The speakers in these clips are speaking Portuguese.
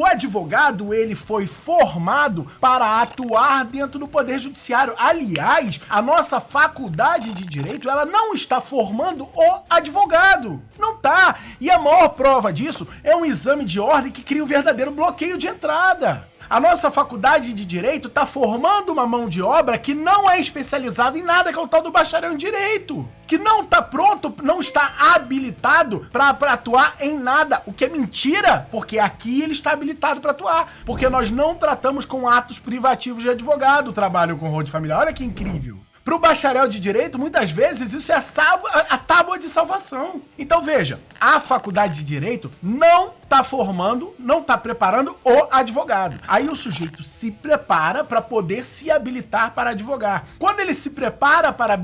O advogado, ele foi formado para atuar dentro do Poder Judiciário. Aliás, a nossa faculdade de Direito, ela não está formando o advogado. Não tá. E a maior prova disso é um exame de ordem que cria um verdadeiro bloqueio de entrada. A nossa faculdade de Direito está formando uma mão de obra que não é especializada em nada, que é o tal do bacharel em Direito. Que não está pronto, não está habilitado para atuar em nada. O que é mentira, porque aqui ele está habilitado para atuar. Porque nós não tratamos com atos privativos de advogado o trabalho com rol de familiar. Olha que incrível. Para o bacharel de Direito, muitas vezes, isso é a tábua de salvação. Então, veja, a faculdade de Direito não está formando, não está preparando o advogado. Aí o sujeito se prepara para poder se habilitar para advogar. Quando ele se prepara para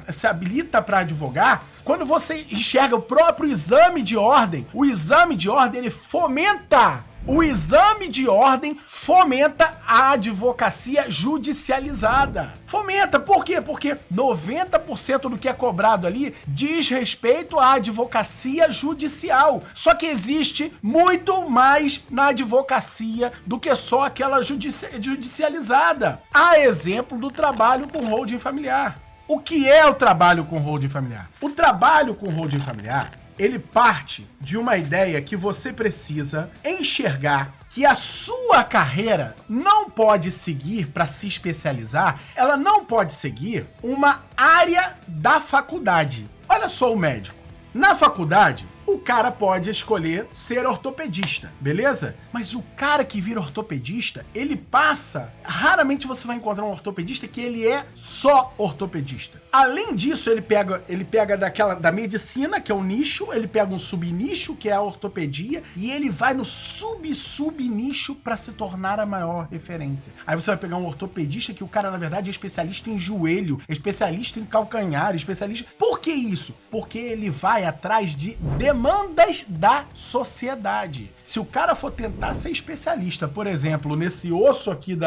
se habilita para advogar, quando você enxerga o próprio exame de ordem, o exame de ordem, ele fomenta. O exame de ordem fomenta a advocacia judicializada. Fomenta, por quê? Porque 90% do que é cobrado ali diz respeito à advocacia judicial. Só que existe muito mais na advocacia do que só aquela judicializada. A exemplo do trabalho com holding familiar. O que é o trabalho com holding familiar? O trabalho com holding familiar, ele parte de uma ideia que você precisa enxergar que a sua carreira não pode seguir para se especializar, ela não pode seguir uma área da faculdade. Olha só o médico. Na faculdade, o cara pode escolher ser ortopedista, beleza? Mas o cara que vira ortopedista, ele passa... Raramente você vai encontrar um ortopedista que ele é só ortopedista. Além disso, ele pega da medicina, que é um nicho, ele pega um subnicho, que é a ortopedia, e ele vai no subnicho para se tornar a maior referência. Aí você vai pegar um ortopedista que o cara, na verdade, é especialista em joelho, especialista em calcanhar, especialista... Por que isso? Porque ele vai atrás de demandas da sociedade. Se o cara for tentar ser especialista, por exemplo, nesse osso aqui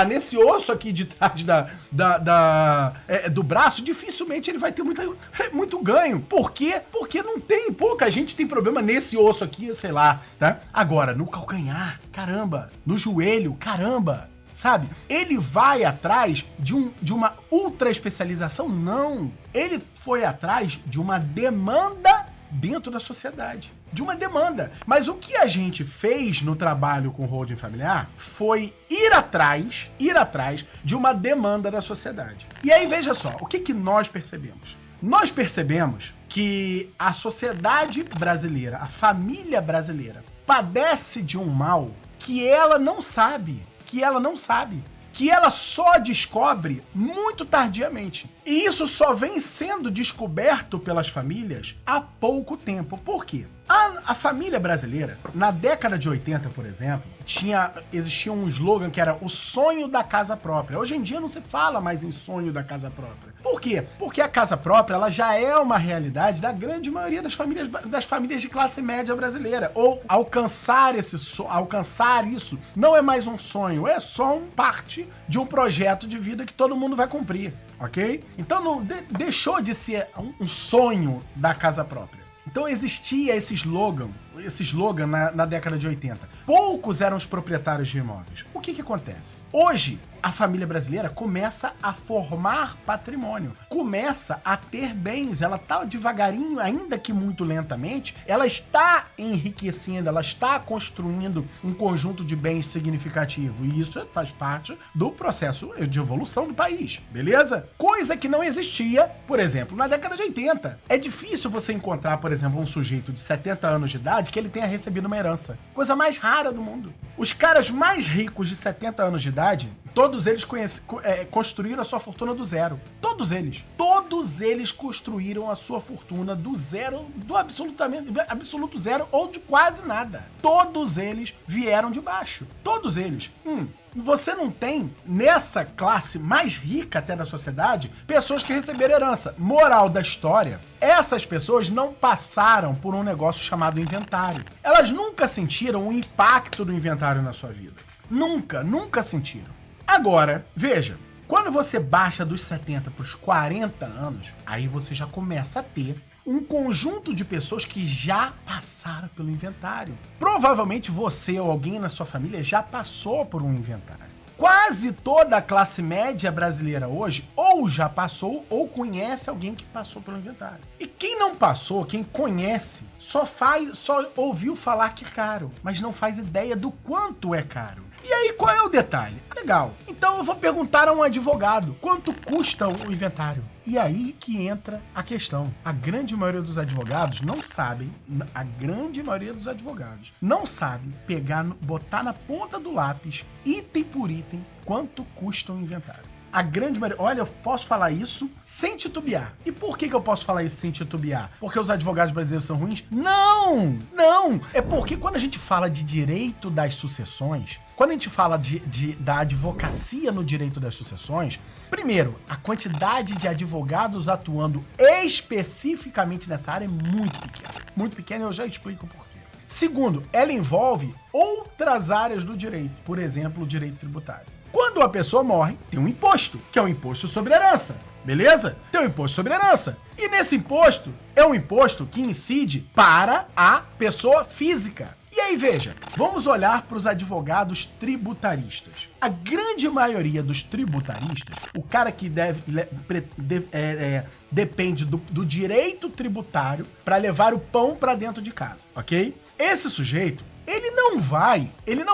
nesse osso aqui de trás do braço, dificilmente ele vai ter muito ganho. Por quê? Porque pouca gente tem problema nesse osso aqui, sei lá, tá? Agora, no calcanhar, caramba, no joelho, caramba, sabe? Ele vai atrás de uma ultra especialização? Não. Ele foi atrás de uma demanda dentro da sociedade. De uma demanda. Mas o que a gente fez no trabalho com holding familiar foi ir atrás de uma demanda da sociedade. E aí, veja só, o que nós percebemos? Nós percebemos que a sociedade brasileira, a família brasileira, padece de um mal que ela não sabe, que ela só descobre muito tardiamente. E isso só vem sendo descoberto pelas famílias há pouco tempo. Por quê? A família brasileira, na década de 80, por exemplo, existia um slogan que era o sonho da casa própria. Hoje em dia não se fala mais em sonho da casa própria. Por quê? Porque a casa própria ela já é uma realidade da grande maioria das famílias de classe média brasileira. Ou alcançar isso não é mais um sonho, é só parte de um projeto de vida que todo mundo vai cumprir, ok? Então não deixou de ser um sonho da casa própria. Então existia esse slogan na década de 80. Poucos eram os proprietários de imóveis. O que acontece? Hoje, a família brasileira começa a formar patrimônio, começa a ter bens, ela está devagarinho, ainda que muito lentamente, ela está enriquecendo, ela está construindo um conjunto de bens significativo, e isso faz parte do processo de evolução do país, beleza? Coisa que não existia, por exemplo, na década de 80. É difícil você encontrar, por exemplo, um sujeito de 70 anos de idade que ele tenha recebido uma herança. Coisa mais rara do mundo. Os caras mais ricos de 70 anos de idade, todos eles construíram a sua fortuna do zero. Todos eles. Todos eles construíram a sua fortuna do zero, do absoluto zero ou de quase nada. Todos eles vieram de baixo. Todos eles. Você não tem, nessa classe mais rica até da sociedade, pessoas que receberam herança. Moral da história, essas pessoas não passaram por um negócio chamado inventário. Elas nunca sentiram o impacto do inventário na sua vida. Nunca sentiram. Agora, veja, quando você baixa dos 70 para os 40 anos, aí você já começa a ter um conjunto de pessoas que já passaram pelo inventário. Provavelmente você ou alguém na sua família já passou por um inventário. Quase toda a classe média brasileira hoje ou já passou ou conhece alguém que passou pelo inventário. E quem não passou, quem conhece, só ouviu falar que é caro, mas não faz ideia do quanto é caro. E aí, qual é o detalhe? Legal. Então eu vou perguntar a um advogado quanto custa o inventário. E aí que entra a questão. A grande maioria dos advogados não sabem, pegar, botar na ponta do lápis, item por item, quanto custa um inventário. A grande maioria... Olha, eu posso falar isso sem titubear. E por que eu posso falar isso sem titubear? Porque os advogados brasileiros são ruins? Não! Não! É porque quando a gente fala de direito das sucessões, quando a gente fala da advocacia no direito das sucessões, primeiro, a quantidade de advogados atuando especificamente nessa área é muito pequena. Muito pequena, eu já explico por quê. Segundo, ela envolve outras áreas do direito, por exemplo, o direito tributário. Quando a pessoa morre, tem um imposto, que é o imposto sobre herança, beleza? Tem um imposto sobre herança. E nesse imposto, é um imposto que incide para a pessoa física. E aí, veja, vamos olhar para os advogados tributaristas. A grande maioria dos tributaristas, o cara que depende do direito tributário para levar o pão para dentro de casa, ok? Esse sujeito, ele não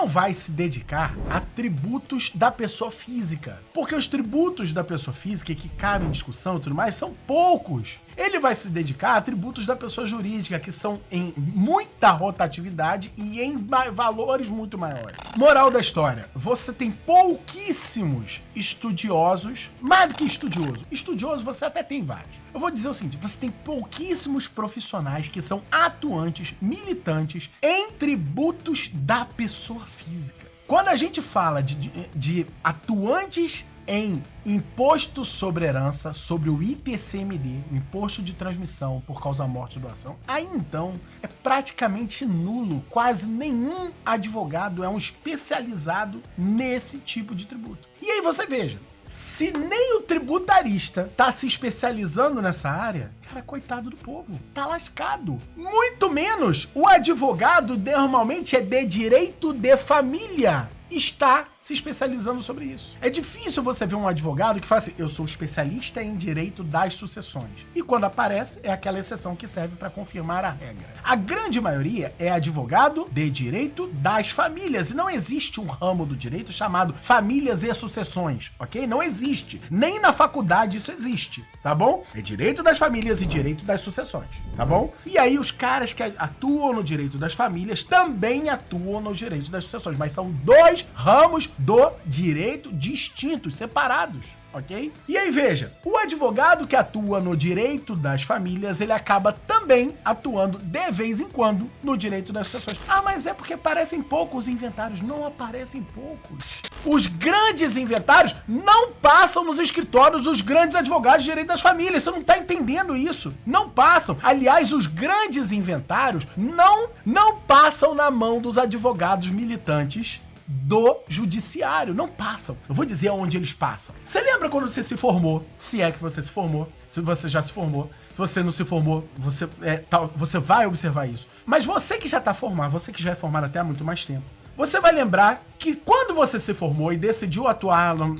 vai se dedicar a tributos da pessoa física, porque os tributos da pessoa física que cabem em discussão e tudo mais são poucos. Ele vai se dedicar a tributos da pessoa jurídica, que são em muita rotatividade e em valores muito maiores. Moral da história, você tem pouquíssimos estudiosos, mais do que estudioso você até tem vários. Eu vou dizer o seguinte, você tem pouquíssimos profissionais que são atuantes, militantes em tributos da pessoa física. Quando a gente fala de atuantes em imposto sobre herança, sobre o ITCMD, o imposto de transmissão por causa da morte e doação, aí então é praticamente nulo. Quase nenhum advogado é um especializado nesse tipo de tributo. E aí você veja, se nem o tributarista tá se especializando nessa área, cara, coitado do povo, tá lascado. Muito menos o advogado normalmente é de direito de família, está se especializando sobre isso. É difícil você ver um advogado que fala assim, eu sou especialista em direito das sucessões. E quando aparece, é aquela exceção que serve para confirmar a regra. A grande maioria é advogado de direito das famílias. E não existe um ramo do direito chamado famílias e sucessões, ok? Não existe. Nem na faculdade isso existe, tá bom? É direito das famílias e direito das sucessões, tá bom? E aí os caras que atuam no direito das famílias também atuam no direito das sucessões, mas são dois ramos do direito distintos, separados, ok? E aí veja, o advogado que atua no direito das famílias, ele acaba também atuando de vez em quando no direito das sucessões. Ah, mas é porque aparecem poucos inventários. Não aparecem poucos. Os grandes inventários não passam nos escritórios dos grandes advogados de direito das famílias. Você não tá entendendo isso. Não passam. Aliás, os grandes inventários não passam na mão dos advogados militantes do judiciário, não passam. Eu vou dizer aonde eles passam. Você lembra quando você se formou? Se é que você se formou, se você já se formou, se você não se formou, você vai observar isso. Mas você que já tá formado, você que já é formado até há muito mais tempo, você vai lembrar que quando você se formou e decidiu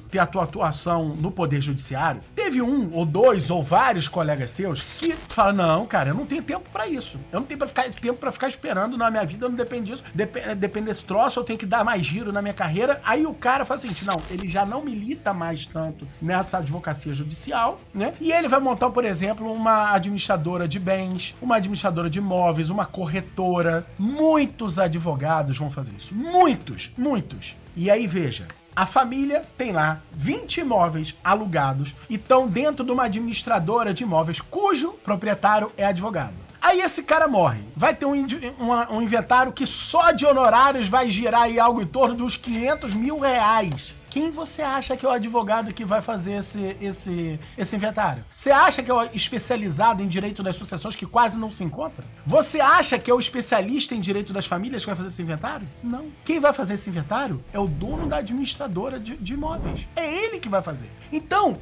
ter a tua atuação no Poder Judiciário, teve um ou dois ou vários colegas seus que falam, não, cara, eu não tenho tempo pra isso. Eu não tenho tempo pra ficar esperando na minha vida, eu não depende disso. Depende desse troço, eu tenho que dar mais giro na minha carreira. Aí o cara fala assim, não, ele já não milita mais tanto nessa advocacia judicial, né? E ele vai montar, por exemplo, uma administradora de bens, uma administradora de imóveis, uma corretora. Muitos advogados vão fazer isso. Muitos. E aí, veja, a família tem lá 20 imóveis alugados e estão dentro de uma administradora de imóveis cujo proprietário é advogado. Aí esse cara morre. Vai ter um inventário que só de honorários vai girar aí algo em torno de uns R$500 mil. Quem você acha que é o advogado que vai fazer esse inventário? Você acha que é o especializado em direito das sucessões que quase não se encontra? Você acha que é o especialista em direito das famílias que vai fazer esse inventário? Não. Quem vai fazer esse inventário é o dono da administradora de imóveis. É ele que vai fazer. Então,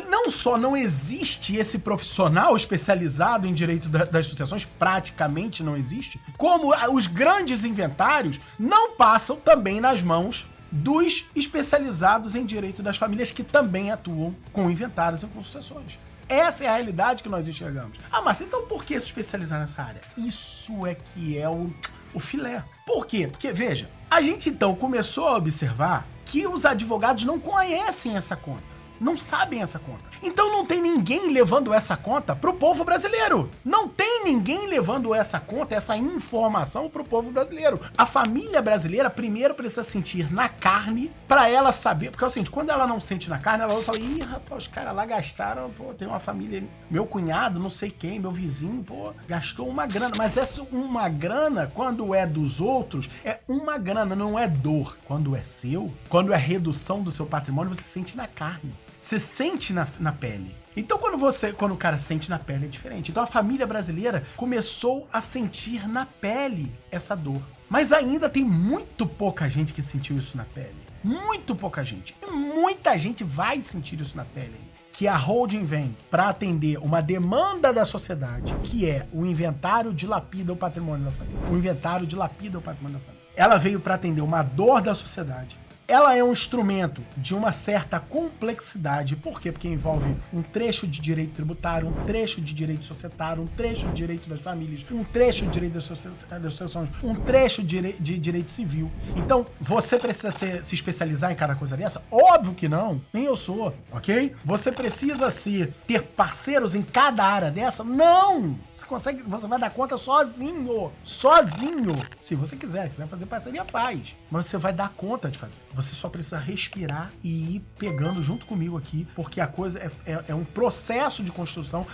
não só não existe esse profissional especializado em direito das sucessões, praticamente não existe, como os grandes inventários não passam também nas mãos dos especializados em direito das famílias que também atuam com inventários e com sucessões. Essa é a realidade que nós enxergamos. Ah, mas então por que se especializar nessa área? Isso é que é o filé. Por quê? Porque, veja, a gente então começou a observar que os advogados não conhecem essa conta. Não sabem essa conta. Então não tem ninguém levando essa conta pro povo brasileiro. Não tem ninguém levando essa conta, essa informação pro povo brasileiro. A família brasileira primeiro precisa sentir na carne pra ela saber, porque é o seguinte, quando ela não sente na carne, ela vai falar, ih, rapaz, os caras lá gastaram, pô, tem uma família, meu cunhado, não sei quem, meu vizinho, pô, gastou uma grana. Mas essa uma grana, quando é dos outros, é uma grana, não é dor. Quando é seu, quando é redução do seu patrimônio, você sente na carne. Você sente na pele. Então, quando o cara sente na pele, é diferente. Então, a família brasileira começou a sentir na pele essa dor. Mas ainda tem muito pouca gente que sentiu isso na pele. Muito pouca gente. E muita gente vai sentir isso na pele. Que a holding vem para atender uma demanda da sociedade, que é o inventário dilapida o patrimônio da família. O inventário dilapida o patrimônio da família. Ela veio para atender uma dor da sociedade. Ela é um instrumento de uma certa complexidade. Por quê? Porque envolve um trecho de direito tributário, um trecho de direito societário, um trecho de direito das famílias, um trecho de direito das sucessões, um trecho de direito civil. Então, você precisa se especializar em cada coisa dessa? Óbvio que não. Nem eu sou, ok? Você precisa ter parceiros em cada área dessa? Não! Você vai dar conta sozinho. Sozinho. Se você quiser fazer parceria, faz. Mas você vai dar conta de fazer. Você só precisa respirar e ir pegando junto comigo aqui, porque a coisa é um processo de construção